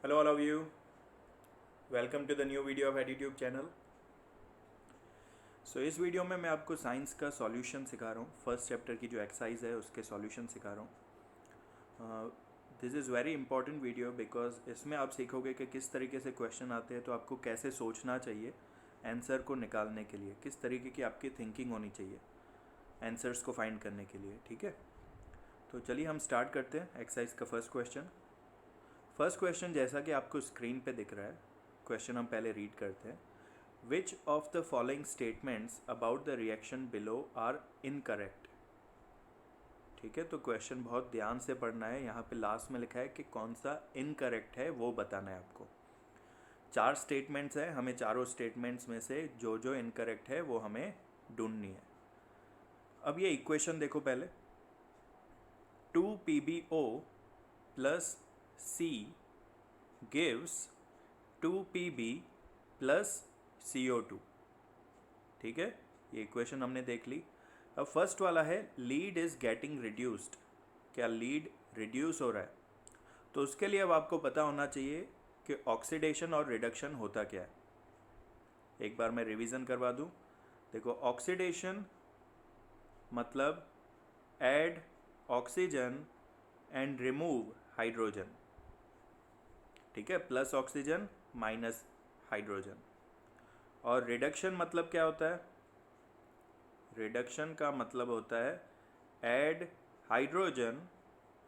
Hello all of you. Welcome to the new video of EduTube channel. इस video में मैं आपको science का सॉल्यूशन सिखा रहा हूँ. फर्स्ट चैप्टर की जो एक्सरसाइज है उसके सॉल्यूशन सिखा रहा हूँ. This is very important video because इसमें आप सीखोगे कि किस तरीके से क्वेश्चन आते हैं तो आपको कैसे सोचना चाहिए आंसर को निकालने के लिए, किस तरीके की आपकी थिंकिंग होनी चाहिए आंसर्स को फाइंड करने के लिए. ठीक है, तो चलिए हम स्टार्ट करते हैं एक्सरसाइज का फर्स्ट क्वेश्चन जैसा कि आपको स्क्रीन पे दिख रहा है. क्वेश्चन हम पहले रीड करते हैं. Which of the following statements about the reaction below are incorrect. ठीक है, तो क्वेश्चन बहुत ध्यान से पढ़ना है. यहाँ पे लास्ट में लिखा है कि कौन सा इनकरेक्ट है वो बताना है आपको. 4 स्टेटमेंट्स हैं, हमें चारों स्टेटमेंट्स में से जो जो इनकरेक्ट है वो हमें ढूंढनी है. अब ये इक्वेशन देखो पहले. 2PbO plus C gives 2Pb plus CO2. ठीक है, ये इक्वेशन हमने देख ली. अब फर्स्ट वाला है लीड इज गेटिंग रिड्यूस्ड. क्या लीड रिड्यूस हो रहा है? तो उसके लिए अब आपको पता होना चाहिए कि ऑक्सीडेशन और रिडक्शन होता क्या है. एक बार मैं रिवीजन करवा दूं. देखो, ऑक्सीडेशन मतलब add oxygen and remove hydrogen. ठीक है, प्लस ऑक्सीजन माइनस हाइड्रोजन. और रिडक्शन मतलब क्या होता है? रिडक्शन का मतलब होता है ऐड हाइड्रोजन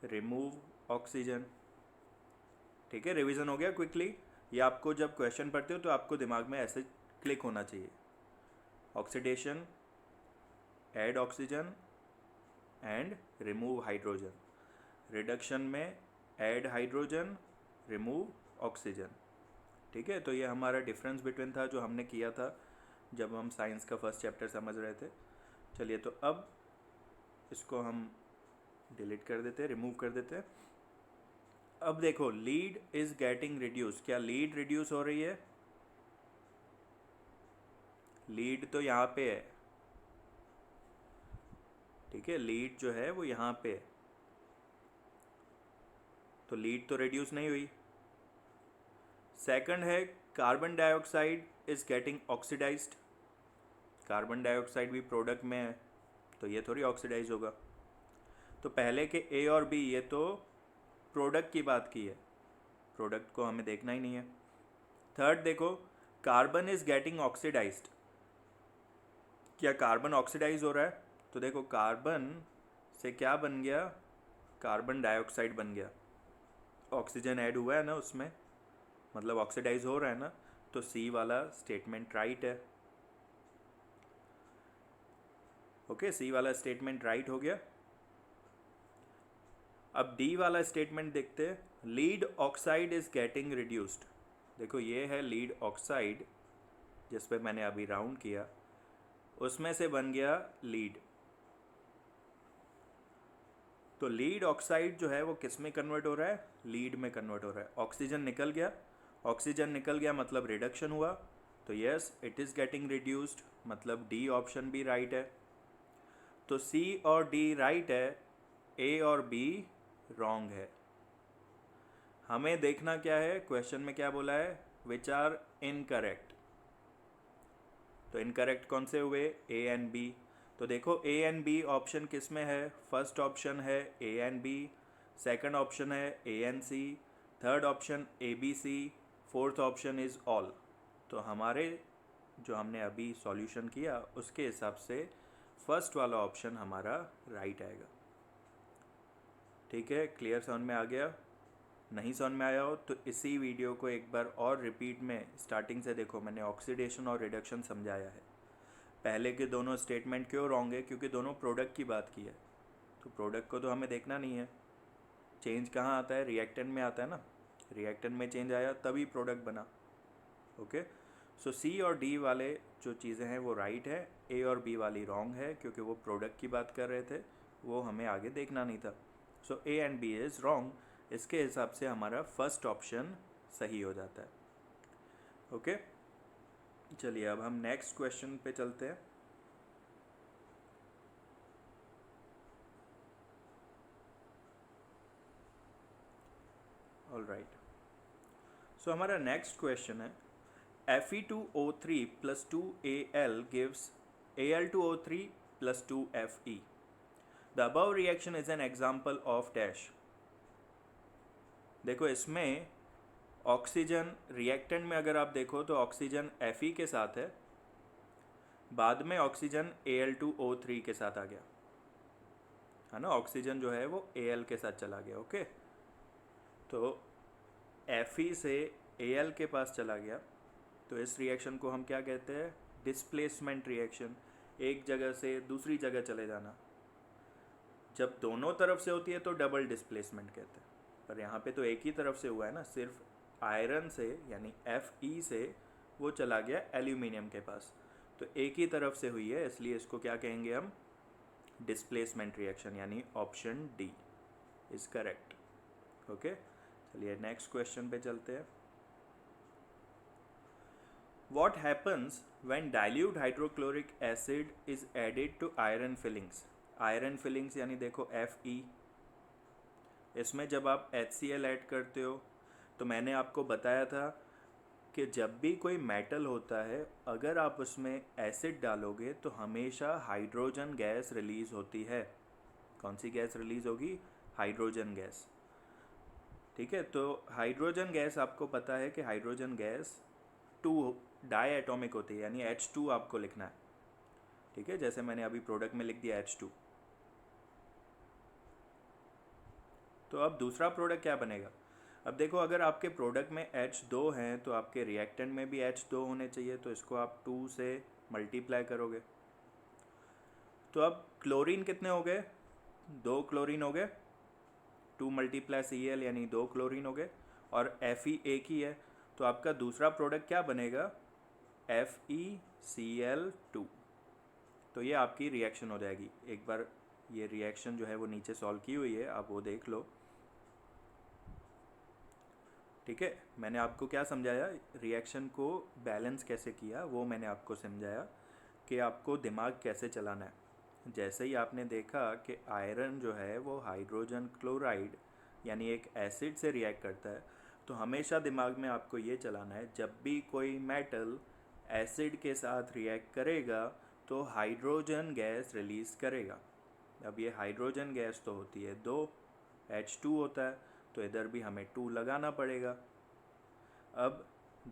रिमूव ऑक्सीजन. ठीक है, रिवीजन हो गया क्विकली. ये आपको जब क्वेश्चन पढ़ते हो तो आपको दिमाग में ऐसे क्लिक होना चाहिए. Oxidation, add oxygen and remove hydrogen. Reduction में ऐड हाइड्रोजन रिमूव ऑक्सीजन. ठीक है, तो ये हमारा डिफरेंस बिटवीन था जो हमने किया था जब हम साइंस का फर्स्ट चैप्टर समझ रहे थे. चलिए, तो अब इसको हम डिलीट कर देते हैं, रिमूव कर देते हैं. अब देखो, लीड इज गेटिंग रिड्यूस. क्या लीड रिड्यूस हो रही है? लीड तो यहाँ पे है. ठीक है, लीड जो है वो यहाँ पे है, तो लीड तो रिड्यूस नहीं हुई. सेकंड है carbon dioxide is getting oxidized. Carbon dioxide भी प्रोडक्ट में है, तो ये थोड़ी ऑक्सीडाइज होगा. तो पहले के ए और बी ये तो प्रोडक्ट की बात की है, प्रोडक्ट को हमें देखना ही नहीं है. थर्ड देखो, कार्बन इज गेटिंग ऑक्सीडाइज्ड. क्या कार्बन ऑक्सीडाइज हो रहा है? तो देखो, कार्बन से क्या बन गया? कार्बन डाइऑक्साइड बन गया. ऑक्सीजन ऐड हुआ है ना उसमें, मतलब ऑक्सीडाइज हो रहा है ना. तो सी वाला स्टेटमेंट राइट है. ओके, सी वाला स्टेटमेंट राइट हो गया. अब डी वाला स्टेटमेंट देखते हैं. Lead oxide is getting reduced. देखो, ये है लीड ऑक्साइड जिस पे मैंने अभी राउंड किया, उसमें से बन गया लीड. तो लीड ऑक्साइड जो है वो किस में कन्वर्ट हो रहा है? लीड में कन्वर्ट हो रहा है. ऑक्सीजन निकल गया. ऑक्सीजन निकल गया मतलब रिडक्शन हुआ. तो yes, it is getting reduced, मतलब डी ऑप्शन भी राइट है. तो सी और डी राइट है, ए और बी रॉन्ग है. हमें देखना क्या है, क्वेश्चन में क्या बोला है? Which are incorrect. तो इनकरेक्ट कौन से हुए? A and B. तो देखो, ए एंड बी ऑप्शन किस में है? फर्स्ट ऑप्शन है A and B, second option है A and C, third option A B C, fourth option is all. तो हमारे जो हमने अभी सॉल्यूशन किया उसके हिसाब से फर्स्ट वाला ऑप्शन हमारा राइट आएगा. ठीक है, क्लियर समझ में आ गया? नहीं समझ में आया हो तो इसी वीडियो को एक बार और रिपीट में स्टार्टिंग से देखो. मैंने ऑक्सीडेशन और रिडक्शन समझाया है. पहले के दोनों स्टेटमेंट क्यों रॉन्ग है? क्योंकि दोनों प्रोडक्ट की बात की है. तो प्रोडक्ट को तो हमें देखना नहीं है. चेंज कहाँ आता है? रिएक्टेंट में आता है ना. रिएक्टेंट में चेंज आया तभी प्रोडक्ट बना. ओके, सो सी और डी वाले जो चीज़ें हैं वो राइट है, ए और बी वाली रॉन्ग है क्योंकि वो प्रोडक्ट की बात कर रहे थे, वो हमें आगे देखना नहीं था. So A and B is wrong. इसके हिसाब से हमारा फर्स्ट ऑप्शन सही हो जाता है. ओके, चलिए अब हम नेक्स्ट क्वेश्चन पे चलते हैं. ऑल राइट, सो हमारा नेक्स्ट क्वेश्चन है Fe2O3 plus 2Al gives Al2O3 plus 2Fe. The above reaction is an example of dash. देखो इसमें ऑक्सीजन रिएक्टेंट में अगर आप देखो तो ऑक्सीजन Fe के साथ है, बाद में ऑक्सीजन Al2O3 के साथ आ गया है ना, ऑक्सीजन जो है वो Al के साथ चला गया। ओके, तो Fe से Al के पास चला गया, तो इस रिएक्शन को हम क्या कहते हैं? डिस्प्लेसमेंट रिएक्शन, एक जगह से दूसरी जगह चले जाना। जब दोनों तरफ से होती है तो डबल डिस्प्लेसमेंट कहते हैं, पर यहाँ पे तो एक ही तरफ से हुआ है ना, सिर्फ आयरन से यानी Fe से वो चला गया एल्यूमिनियम के पास, तो एक ही तरफ से हुई है, इसलिए इसको क्या कहेंगे हम? डिस्प्लेसमेंट रिएक्शन, यानी option D is correct. Okay, चलिए नेक्स्ट क्वेश्चन पे चलते हैं। What happens when dilute hydrochloric acid is added to iron fillings? Iron filings यानी देखो Fe, इसमें जब आप HCl ऐड करते हो तो मैंने आपको बताया था कि जब भी कोई मेटल होता है अगर आप उसमें एसिड डालोगे तो हमेशा हाइड्रोजन गैस रिलीज़ होती है। कौन सी गैस रिलीज़ होगी? Hydrogen gas. ठीक है, तो हाइड्रोजन गैस आपको पता है कि हाइड्रोजन गैस 2 डाई एटॉमिक होती है, यानी H2 आपको लिखना है। ठीक है, जैसे मैंने अभी प्रोडक्ट में लिख दिया H2। तो अब दूसरा प्रोडक्ट क्या बनेगा? अब देखो, अगर आपके प्रोडक्ट में H2 हैं तो आपके रिएक्टेंट में भी H2 होने चाहिए, तो इसको आप 2 से मल्टीप्लाई करोगे। तो अब क्लोरीन कितने हो गए? 2 क्लोरीन हो गए, 2 मल्टीप्लाई Cl यानी 2 क्लोरीन हो गए, और Fe एक ही है, तो आपका दूसरा प्रोडक्ट क्या बनेगा? FeCl2। तो ये आपकी रिएक्शन हो जाएगी। एक बार ये रिएक्शन जो है वो नीचे सॉल्व की हुई है, आप वो देख लो। ठीक है, मैंने आपको क्या समझाया? रिएक्शन को बैलेंस कैसे किया वो मैंने आपको समझाया कि आपको दिमाग कैसे चलाना है। जैसे ही आपने देखा कि आयरन जो है वो हाइड्रोजन क्लोराइड यानी एक एसिड से रिएक्ट करता है, तो हमेशा दिमाग में आपको ये चलाना है, जब भी कोई मेटल एसिड के साथ रिएक्ट करेगा तो हाइड्रोजन गैस रिलीज़ करेगा। अब ये हाइड्रोजन गैस तो होती है 2, H2 होता है, तो इधर भी हमें 2 लगाना पड़ेगा। अब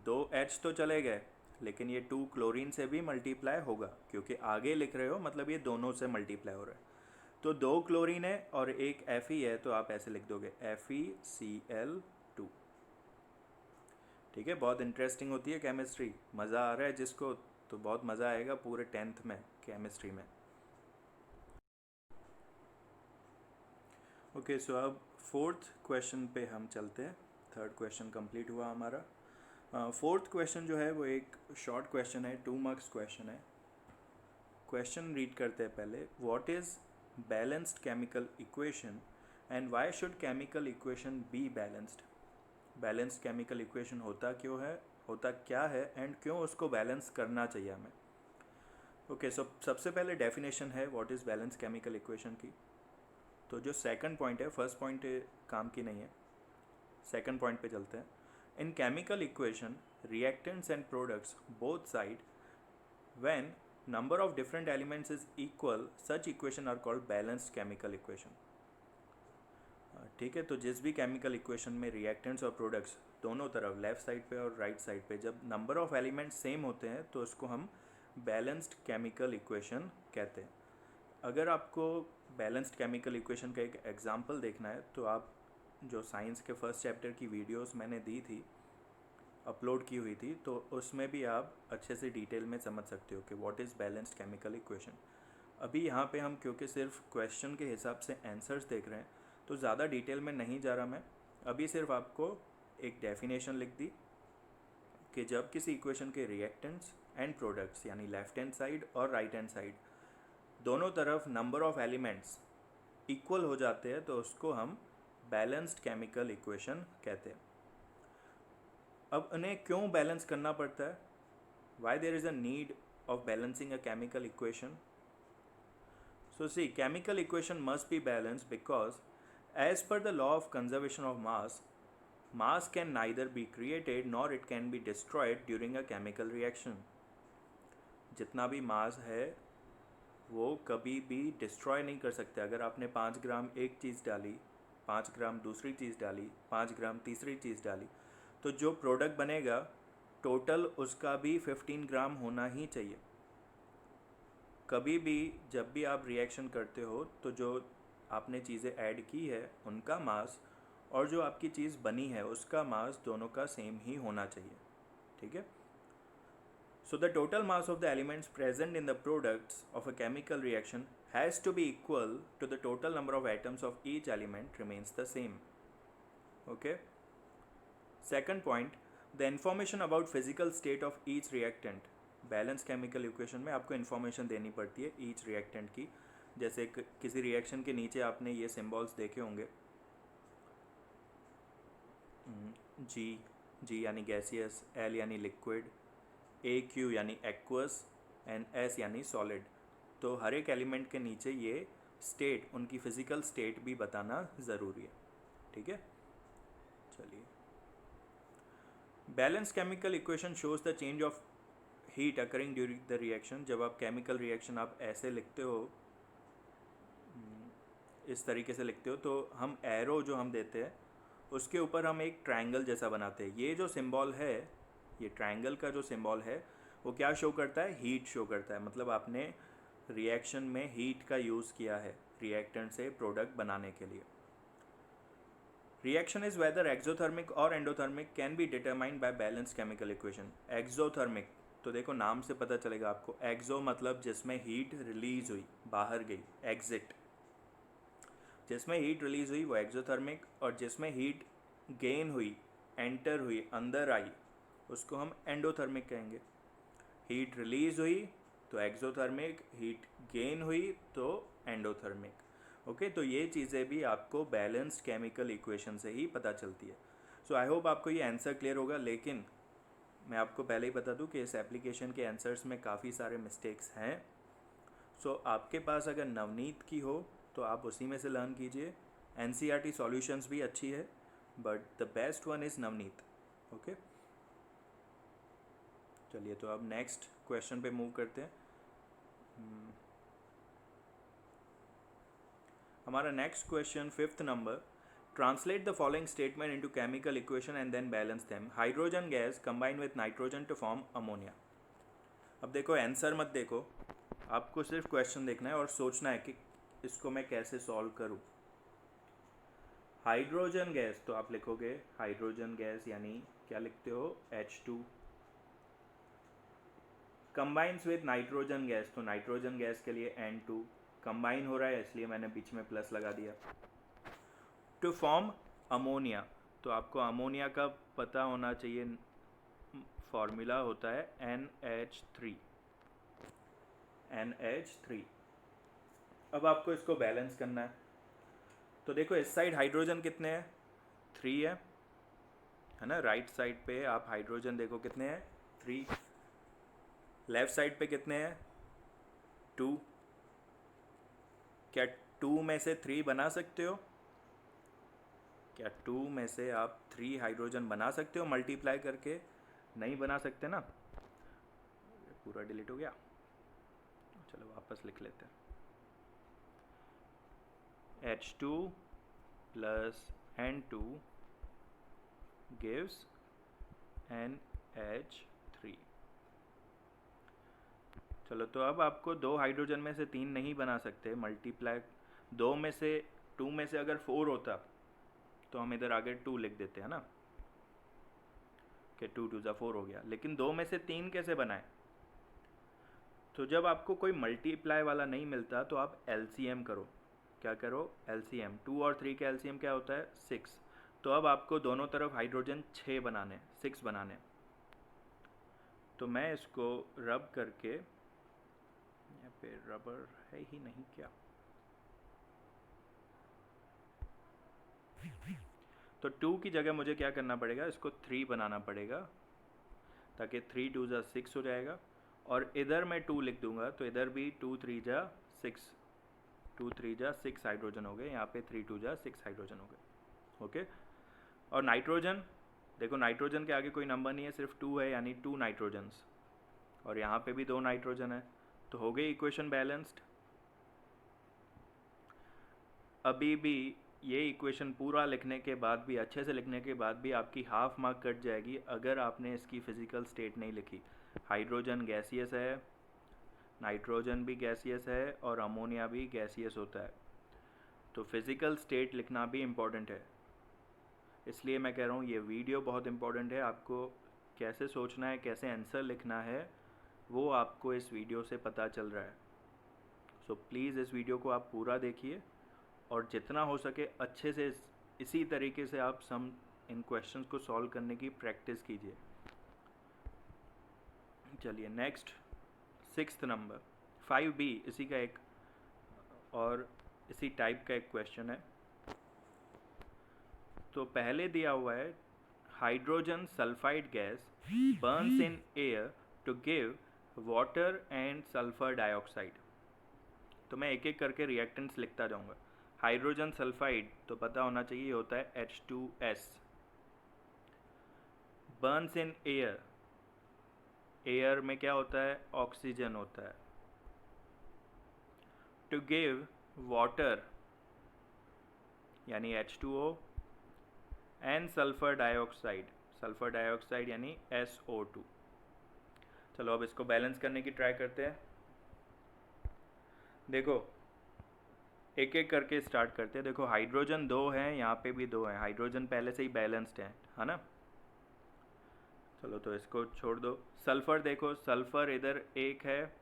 2 H तो चले गए, लेकिन ये 2 क्लोरीन से भी मल्टीप्लाई होगा, क्योंकि आगे लिख रहे हो मतलब ये दोनों से मल्टीप्लाई हो रहा है। तो 2 क्लोरीन है और एक Fe है, तो आप ऐसे लिख दोगे FeCl2। ठीक है, बहुत इंटरेस्टिंग होती है केमिस्ट्री। मज़ा आ रहा है जिसको, तो बहुत मज़ा आएगा पूरे 10th में केमिस्ट्री में। ओके, सो अब 4th क्वेश्चन पे हम चलते हैं। 3rd क्वेश्चन कंप्लीट हुआ हमारा। 4th क्वेश्चन जो है वो एक शॉर्ट क्वेश्चन है, 2 मार्क्स क्वेश्चन है। क्वेश्चन रीड करते हैं पहले। What is balanced chemical equation and why should chemical equation be balanced? Balanced chemical equation होता क्यों है, होता क्या है, एंड क्यों उसको बैलेंस करना चाहिए हमें? ओके, सो सबसे पहले डेफिनेशन है what is balance chemical equation की। तो जो सेकंड पॉइंट है, फर्स्ट पॉइंट काम की नहीं है, सेकंड पॉइंट पे चलते हैं। In chemical equation reactants and products both side when number of different elements is equal such equation are called balanced chemical equation. ठीक है, तो जिस भी केमिकल इक्वेशन में रिएक्टेंट्स और प्रोडक्ट्स दोनों तरफ, लेफ़्ट साइड पे और राइट साइड पे, जब नंबर ऑफ एलिमेंट्स सेम होते हैं तो उसको हम बैलेंस्ड केमिकल इक्वेशन कहते हैं। अगर आपको बैलेंस्ड केमिकल इक्वेशन का एक एग्जांपल देखना है तो आप जो साइंस के फर्स्ट चैप्टर की वीडियोस मैंने दी थी, अपलोड की हुई थी, तो उसमें भी आप अच्छे से डिटेल में समझ सकते हो कि what is balanced chemical equation. अभी यहाँ पे हम क्योंकि सिर्फ क्वेश्चन के हिसाब से आंसर्स देख रहे हैं तो ज़्यादा डिटेल में नहीं जा रहा मैं। अभी सिर्फ आपको एक डेफिनेशन लिख दी कि जब किसी इक्वेशन के रिएक्टेंट्स एंड प्रोडक्ट्स यानी लेफ्ट हैंड साइड और राइट हैंड साइड दोनों तरफ नंबर ऑफ एलिमेंट्स इक्वल हो जाते हैं तो उसको हम बैलेंस्ड केमिकल इक्वेशन कहते हैं। अब उन्हें क्यों बैलेंस करना पड़ता है? Why there is a need of balancing a chemical equation? So see, chemical equation must be balanced because as per the law of conservation of mass, mass can neither be created nor it can be destroyed during a chemical reaction. जितना भी मास है वो कभी भी destroy नहीं कर सकते। अगर आपने 5 ग्राम एक चीज़ डाली, 5 ग्राम दूसरी चीज़ डाली, 5 ग्राम तीसरी चीज़ डाली, तो जो प्रोडक्ट बनेगा टोटल उसका भी 15 ग्राम होना ही चाहिए। कभी भी जब भी आप रिएक्शन करते हो तो जो आपने चीज़ें ऐड की है उनका मास और जो आपकी चीज़ बनी है उसका मास दोनों का सेम ही होना चाहिए, ठीक है। So the total mass of the elements present in the products of a chemical reaction has to be equal to the total number of atoms of each element remains the same. Okay. Second point, the information about physical state of each reactant. Balance chemical equation में आपको information देनी पड़ती है each reactant की। जैसे किसी reaction के नीचे आपने ये सिम्बॉल्स देखे होंगे, जी यानी गैसियस, एल यानी लिक्विड, ए क्यू यानी एक्वस एंड एस यानी सॉलिड। तो हर एक एलिमेंट के नीचे ये स्टेट, उनकी फिजिकल स्टेट भी बताना ज़रूरी है, ठीक है। चलिए, balance chemical equation shows the change of heat occurring during the reaction. जब आप केमिकल रिएक्शन आप ऐसे लिखते हो, इस तरीके से लिखते हो, तो हम एरो जो हम देते हैं उसके ऊपर हम एक ट्रायंगल जैसा बनाते हैं। ये जो सिंबल है, ये ट्रायंगल का जो सिंबल है वो क्या शो करता है? हीट शो करता है। मतलब आपने रिएक्शन में हीट का यूज़ किया है रिएक्टेंट से प्रोडक्ट बनाने के लिए। रिएक्शन इज वेदर एक्सोथर्मिक और endothermic can be determined by balance chemical equation. Exothermic तो देखो नाम से पता चलेगा आपको, एक्सो मतलब जिसमें हीट रिलीज हुई, बाहर गई, एग्जिट। जिसमें हीट रिलीज हुई वो एक्सोथर्मिक, और जिसमें हीट गेन हुई, एंटर हुई, अंदर आई, उसको हम एंडोथर्मिक कहेंगे। हीट रिलीज हुई तो एक्सोथर्मिक, हीट गेन हुई तो एंडोथर्मिक। ओके, तो ये चीज़ें भी आपको बैलेंस्ड केमिकल इक्वेशन से ही पता चलती है। सो आई होप आपको ये आंसर क्लियर होगा। लेकिन मैं आपको पहले ही बता दूं कि इस एप्लीकेशन के आंसर्स में काफ़ी सारे मिस्टेक्स हैं। सो आपके पास अगर नवनीत की हो तो आप उसी में से लर्न कीजिए। NCERT सॉल्यूशंस भी अच्छी है, but the best one is Navneet. Okay, चलिए तो अब नेक्स्ट क्वेश्चन पे मूव करते हैं। हमारा next question 5th number, translate the following statement into chemical equation and then balance them. Hydrogen gas combine with nitrogen to form ammonia. अब देखो answer मत देखो, आपको सिर्फ क्वेश्चन देखना है और सोचना है कि इसको मैं कैसे सॉल्व करूं। हाइड्रोजन गैस तो आप लिखोगे हाइड्रोजन गैस यानी क्या लिखते हो? H2। Combines with nitrogen gas तो नाइट्रोजन गैस के लिए N2। कंबाइन हो रहा है इसलिए मैंने बीच में प्लस लगा दिया। टू फॉर्म अमोनिया तो आपको अमोनिया का पता होना चाहिए, फॉर्मूला होता है NH3। अब आपको इसको बैलेंस करना है। तो देखो इस साइड हाइड्रोजन कितने हैं? 3 है ना। राइट साइड पे आप हाइड्रोजन देखो कितने हैं? 3। लेफ्ट साइड पे कितने हैं? 2। क्या 2 में से 3 बना सकते हो? क्या 2 में से आप 3 हाइड्रोजन बना सकते हो मल्टीप्लाई करके? नहीं बना सकते ना। पूरा डिलीट हो गया, चलो वापस लिख लेते हैं। H2 plus N2 gives NH3। चलो तो अब आपको 2 हाइड्रोजन में से 3 नहीं बना सकते मल्टीप्लाई। 2 में से 2 में से अगर 4 होता तो हम इधर आगे 2 लिख देते हैं ना, कि 2 2 4 हो गया। लेकिन 2 में से 3 कैसे बनाए? तो जब आपको कोई मल्टीप्लाई वाला नहीं मिलता तो आप LCM करो। क्या करो? LCM। 2 और 3 का LCM क्या होता है? 6। तो अब आपको दोनों तरफ हाइड्रोजन 6 बनाने, 6 बनाने। तो मैं इसको रब करके, यहाँ पे रबर है ही नहीं क्या? तो 2 की जगह मुझे क्या करना पड़ेगा? इसको 3 बनाना पड़ेगा, ताकि 3 2 जा 6 हो जाएगा। और इधर मैं 2 लिख दूंगा तो इधर भी 2 3 जा 6, 2 3 जा 6 हाइड्रोजन हो गए। यहाँ पे 3 2 जा 6 हाइड्रोजन हो गए। ओके, और नाइट्रोजन, देखो नाइट्रोजन के आगे कोई नंबर नहीं है, सिर्फ 2 है, यानी 2 नाइट्रोजन्स, और यहाँ पे भी 2 नाइट्रोजन है, तो हो गई इक्वेशन बैलेंस्ड। अभी भी ये इक्वेशन पूरा लिखने के बाद भी, अच्छे से लिखने के बाद भी आपकी हाफ मार्क कट जाएगी अगर आपने इसकी फिजिकल स्टेट नहीं लिखी। हाइड्रोजन गैसियस है, नाइट्रोजन भी गैसियस है, और अमोनिया भी गैसियस होता है, तो फिज़िकल स्टेट लिखना भी इम्पॉर्टेंट है। इसलिए मैं कह रहा हूँ ये वीडियो बहुत इम्पॉर्टेंट है। आपको कैसे सोचना है, कैसे आंसर लिखना है, वो आपको इस वीडियो से पता चल रहा है। सो प्लीज़ इस वीडियो को आप पूरा देखिए और जितना हो सके अच्छे से इसी तरीके से आप इन क्वेश्चंस को सॉल्व करने की प्रैक्टिस कीजिए। चलिए नेक्स्ट 6th नंबर 5B, इसी का एक और इसी टाइप का एक क्वेश्चन है। तो पहले दिया हुआ है hydrogen sulphide gas burns in air to give water and sulphur dioxide. तो मैं एक एक करके रिएक्टेंट्स लिखता जाऊंगा। हाइड्रोजन सल्फाइड तो पता होना चाहिए, होता है H2S। Burns in air, air में क्या होता है, ऑक्सीजन होता है। टू गिव वाटर यानी H2O and sulphur dioxide, sulphur dioxide यानी SO2। चलो अब इसको बैलेंस करने की ट्राई करते हैं। देखो एक एक करके स्टार्ट करते हैं। देखो हाइड्रोजन 2 हैं, यहाँ पे भी 2 हैं, हाइड्रोजन पहले से ही बैलेंस्ड है ना। चलो तो इसको छोड़ दो। सल्फ़र देखो, सल्फ़र इधर 1 है,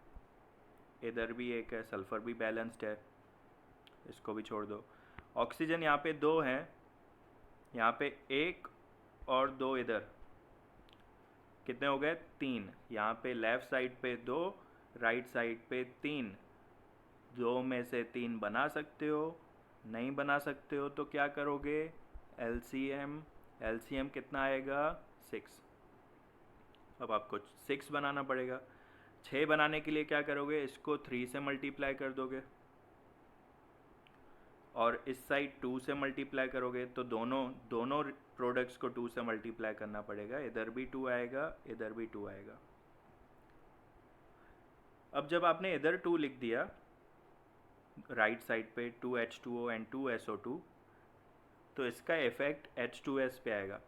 इधर भी 1 है, सल्फ़र भी बैलेंस्ड है, इसको भी छोड़ दो। ऑक्सीजन यहाँ पे 2 हैं, यहाँ पे 1 और 2 इधर, कितने हो गए, 3। यहाँ पे लेफ़्ट साइड पे 2, राइट साइड पे 3। 2 में से 3 बना सकते हो, नहीं बना सकते हो तो क्या करोगे, एलसीएम। एलसीएम कितना आएगा, 6। अब आपको 6 बनाना पड़ेगा। 6 बनाने के लिए क्या करोगे, इसको 3 से मल्टीप्लाई कर दोगे और इस साइड 2 से मल्टीप्लाई करोगे, तो दोनों प्रोडक्ट्स को 2 से मल्टीप्लाई करना पड़ेगा। इधर भी 2 आएगा, इधर भी 2 आएगा। अब जब आपने इधर 2 लिख दिया राइट साइड पे, 2H2O एंड 2SO2, तो इसका इफेक्ट H2S पे आएगा।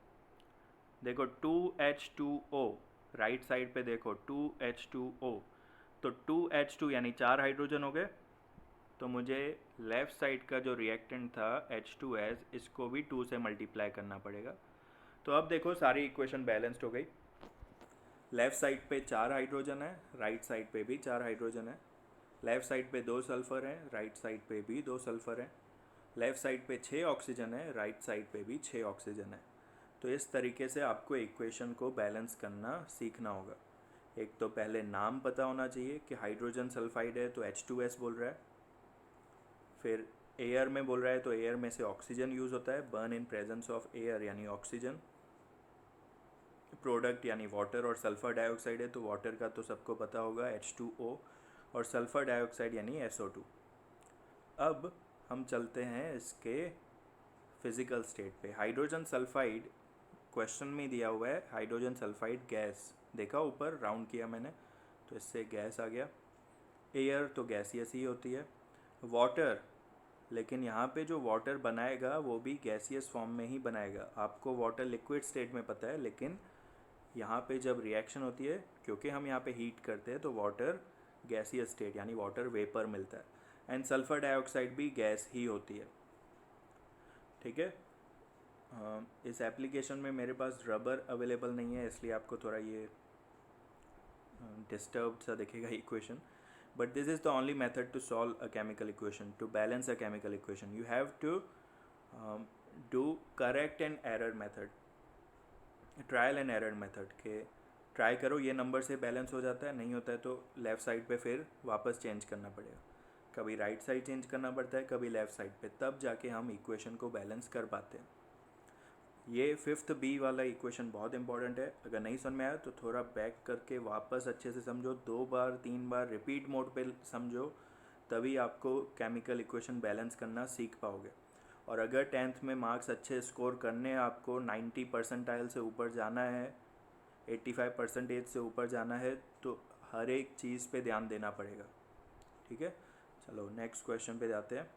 देखो 2H2O, राइट साइड पे देखो 2H2O, तो 2H2 यानी 4 हाइड्रोजन हो गए, तो मुझे लेफ़्ट साइड का जो रिएक्टेंट था H2S, इसको भी 2 से मल्टीप्लाई करना पड़ेगा। तो अब देखो सारी इक्वेशन बैलेंस्ड हो गई। लेफ़्ट साइड पे 4 हाइड्रोजन है, राइट साइड पे भी 4 हाइड्रोजन है। लेफ़्ट साइड पे 2 सल्फ़र हैं, राइट साइड पे भी 2 सल्फ़र हैं। लेफ़्ट साइड पे 6 ऑक्सीजन है, राइट साइड पे भी 6 ऑक्सीजन है। तो इस तरीके से आपको इक्वेशन को बैलेंस करना सीखना होगा। एक तो पहले नाम पता होना चाहिए कि हाइड्रोजन सल्फाइड है तो H2S बोल रहा है, फिर एयर में बोल रहा है तो एयर में से ऑक्सीजन यूज़ होता है, burn in presence of air यानी ऑक्सीजन। प्रोडक्ट यानी वाटर और सल्फ़र डाइऑक्साइड है तो वाटर का तो सबको पता होगा H2O, और सल्फ़र डाइऑक्साइड यानी SO2। अब हम चलते हैं इसके फिज़िकल स्टेट पे। हाइड्रोजन सल्फाइड क्वेश्चन में दिया हुआ है, हाइड्रोजन सल्फाइड गैस, देखा ऊपर राउंड किया मैंने तो इससे गैस आ गया। एयर तो गैसियस ही होती है। वाटर, लेकिन यहाँ पे जो वाटर बनाएगा वो भी गैसियस फॉर्म में ही बनाएगा। आपको वाटर लिक्विड स्टेट में पता है, लेकिन यहाँ पे जब रिएक्शन होती है, क्योंकि हम यहाँ पे हीट करते हैं, तो वाटर गैसियस स्टेट यानी वाटर वेपर मिलता है। एंड सल्फ़र डाइऑक्साइड भी गैस ही होती है, ठीक है। इस एप्लीकेशन में मेरे पास रबर अवेलेबल नहीं है, इसलिए आपको थोड़ा ये डिस्टर्ब्ड सा दिखेगा equation, but this is the only method to solve a chemical equation, to balance a chemical equation. You have to do correct and error method, trial and error method के try करो, ये number से balance हो जाता है, नहीं होता है तो लेफ़्ट साइड पे फिर वापस चेंज करना पड़ेगा। कभी राइट साइड चेंज करना पड़ता है, कभी लेफ़्ट साइड पे, तब जाके हम इक्वेशन को बैलेंस कर पाते हैं। ये 5th B वाला इक्वेशन बहुत इंपॉर्टेंट है। अगर नहीं समझ में आया तो थोड़ा बैक करके वापस अच्छे से समझो, 2 बार 3 बार रिपीट मोड पे समझो, तभी आपको केमिकल इक्वेशन बैलेंस करना सीख पाओगे। और अगर 10th में मार्क्स अच्छे स्कोर करने हैं, आपको 90 परसेंटाइल से ऊपर जाना है, 85% से ऊपर जाना है, तो हर एक चीज़ पे ध्यान देना पड़ेगा। ठीक है, चलो नेक्स्ट क्वेश्चन पे जाते हैं।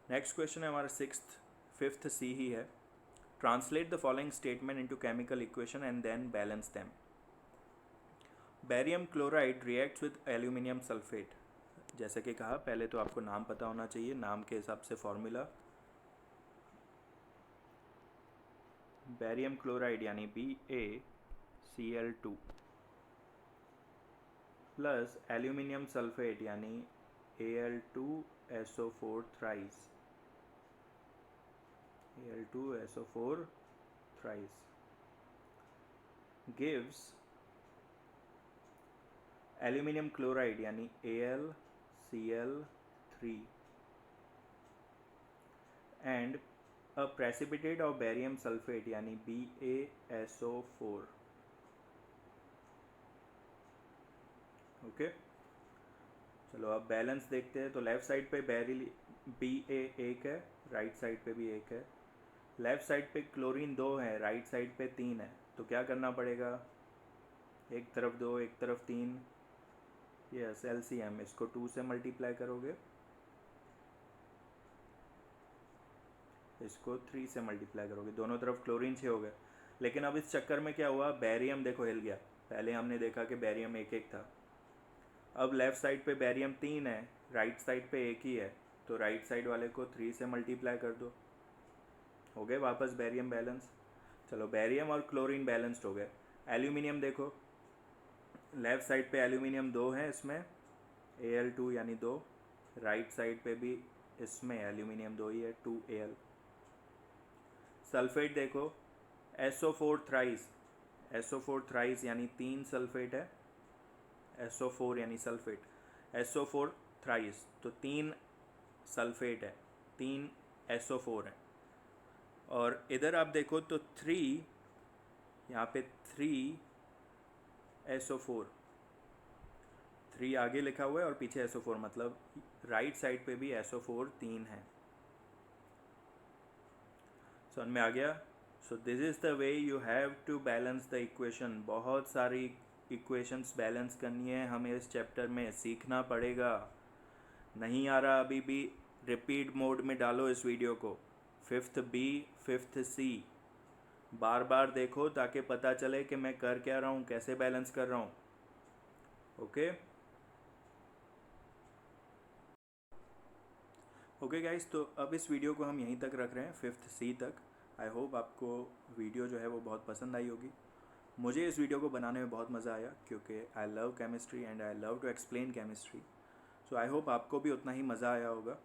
नेक्स्ट क्वेश्चन है हमारा 5th C ही है। Translate the following statement into chemical equation and then balance them. Barium chloride reacts with aluminium sulphate. जैसे कि कहा, पहले तो आपको नाम पता होना चाहिए, नाम के हिसाब से फॉर्मूला। बेरियम क्लोराइड यानी BaCl2 प्लस एल्यूमिनियम सल्फेट यानी Al2SO4 thrice, Al2SO4 thrice gives aluminium chloride यानी AlCl3 and a precipitate of barium sulphate यानी BaSO4। ओके, चलो अब बैलेंस देखते हैं। तो लेफ्ट साइड पे Ba एक है, राइट साइड पे भी एक है। लेफ्ट साइड पे क्लोरीन 2 है, राइट साइड पे 3 है, तो क्या करना पड़ेगा? एक तरफ 2, एक तरफ 3, यस LCM। इसको 2 से मल्टीप्लाई करोगे, इसको 3 से मल्टीप्लाई करोगे, दोनों तरफ क्लोरीन 6 हो गए। लेकिन अब इस चक्कर में क्या हुआ, बेरियम देखो हिल गया। पहले हमने देखा कि बेरियम एक एक था, अब लेफ्ट साइड पे बेरियम 3 है, राइट साइड पे एक ही है, तो राइट साइड वाले को 3 से मल्टीप्लाई कर दो, हो गए वापस बेरियम बैलेंस। चलो बेरियम और क्लोरीन बैलेंस्ड हो गए। एल्यूमिनियम देखो, लेफ्ट साइड पे एल्यूमिनियम 2 है, इसमें Al2 यानी 2, राइट साइड पे भी इसमें एल्यूमिनियम 2 ही है, 2Al। सल्फेट देखो, SO4 थ्राइस, SO4 थ्राइस यानी 3 सल्फेट है, SO4 यानी सल्फेट, SO4 थ्राइस तो 3 सल्फेट है, 3 SO4 है। और इधर आप देखो तो 3, यहाँ पे 3 SO4, 3 आगे लिखा हुआ है और पीछे SO4, मतलब राइट साइड पे भी SO4 3 है। समझ में आ गया? So this is the way you have to balance the equation. बहुत सारी इक्वेशंस बैलेंस करनी है हमें इस चैप्टर में, सीखना पड़ेगा। नहीं आ रहा अभी भी, रिपीट मोड में डालो इस वीडियो को। 5th B 5th C बार बार देखो ताकि पता चले कि मैं कर क्या रहा हूँ, कैसे बैलेंस कर रहा हूँ। ओके गाइस, तो अब इस वीडियो को हम यहीं तक रख रहे हैं, 5th C तक। आई होप आपको वीडियो जो है वो बहुत पसंद आई होगी। मुझे इस वीडियो को बनाने में बहुत मज़ा आया, क्योंकि I love chemistry and I love to explain chemistry. So I hope आपको भी उतना ही मज़ा आया होगा।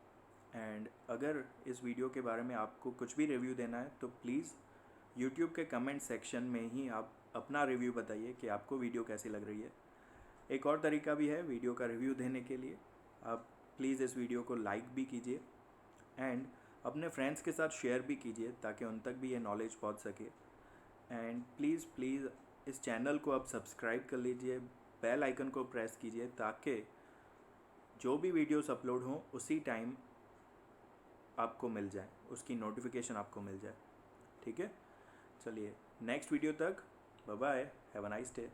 एंड अगर इस वीडियो के बारे में आपको कुछ भी रिव्यू देना है तो प्लीज़ यूट्यूब के कमेंट सेक्शन में ही आप अपना रिव्यू बताइए कि आपको वीडियो कैसी लग रही है। एक और तरीका भी है वीडियो का रिव्यू देने के लिए, आप प्लीज़ इस वीडियो को लाइक भी कीजिए एंड अपने फ्रेंड्स के साथ शेयर भी कीजिए ताकि उन तक भी ये नॉलेज पहुंच सके। एंड प्लीज़ इस चैनल को आप सब्सक्राइब कर लीजिए, बेल आइकन को प्रेस कीजिए ताकि जो भी वीडियोस अपलोड हों उसी टाइम आपको मिल जाए, उसकी नोटिफिकेशन आपको मिल जाए। ठीक है, चलिए नेक्स्ट वीडियो तक, bye bye, have a nice day.